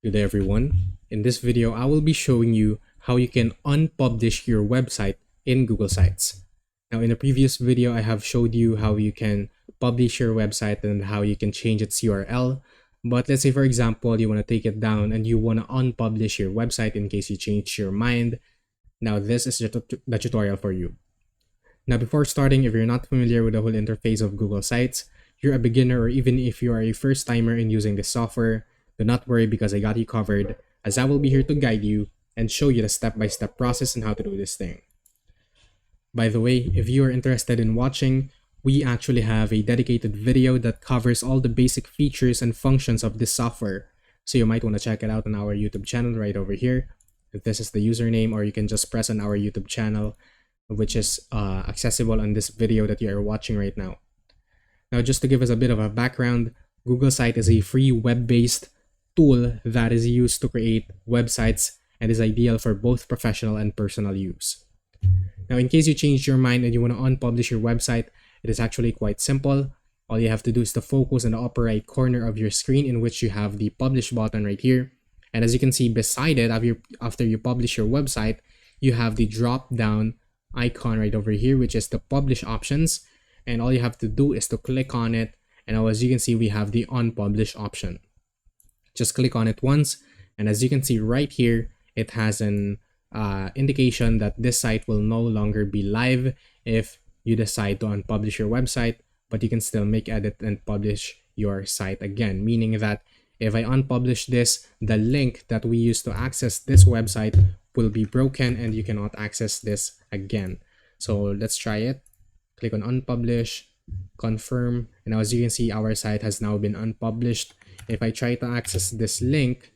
Good day everyone. In this video, I will be showing you how you can unpublish your website in Google Sites. Now in the previous video, I have showed you how you can publish your website and how you can change its URL. But let's say for example, you want to take it down and you want to unpublish your website in case you change your mind. Now this is the tutorial for you. Now before starting, if you're not familiar with the whole interface of Google Sites, you're a beginner or even if you are a first timer in using this software, do not worry because I got you covered, as I will be here to guide you and show you the step-by-step process on how to do this thing. By the way, if you are interested in watching, we actually have a dedicated video that covers all the basic features and functions of this software. So you might want to check it out on our YouTube channel right over here. If this is the username, or you can just press on our YouTube channel, which is accessible on this video that you are watching right now. Now, just to give us a bit of a background, Google Site is a free web-based tool that is used to create websites and is ideal for both professional and personal use. Now, in case you changed your mind and you want to unpublish your website, it is actually quite simple. All you have to do is to focus on the upper right corner of your screen, in which you have the publish button right here. And as you can see beside it, after you publish your website, you have the drop down icon right over here, which is the publish options. And all you have to do is to click on it. And now as you can see, we have the unpublish option. Just click on it once, and as you can see right here, it has an indication that this site will no longer be live if you decide to unpublish your website, but you can still make edit and publish your site again, meaning that if I unpublish this, the link that we use to access this website will be broken and you cannot access this again. So let's try it. Click on unpublish, confirm, and now as you can see, our site has now been unpublished. If I try to access this link,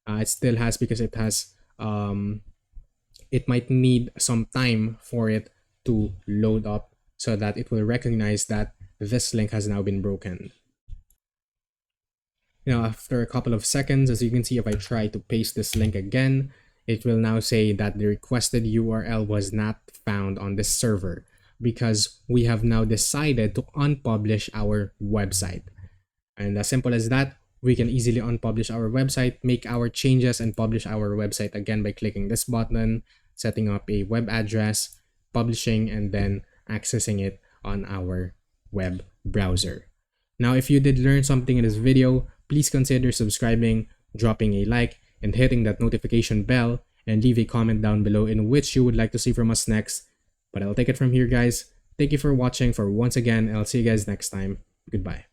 it still has, because it has it might need some time for it to load up so that it will recognize that this link has now been broken. Now after a couple of seconds, as you can see, if I try to paste this link again, it will now say that the requested URL was not found on this server, because we have now decided to unpublish our website. And as simple as that, we can easily unpublish our website, make our changes, and publish our website again by clicking this button, setting up a web address, publishing, and then accessing it on our web browser. Now, if you did learn something in this video, please consider subscribing, dropping a like, and hitting that notification bell, and leave a comment down below in which you would like to see from us next. But I'll take it from here, guys. Thank you for watching once again, and I'll see you guys next time. Goodbye.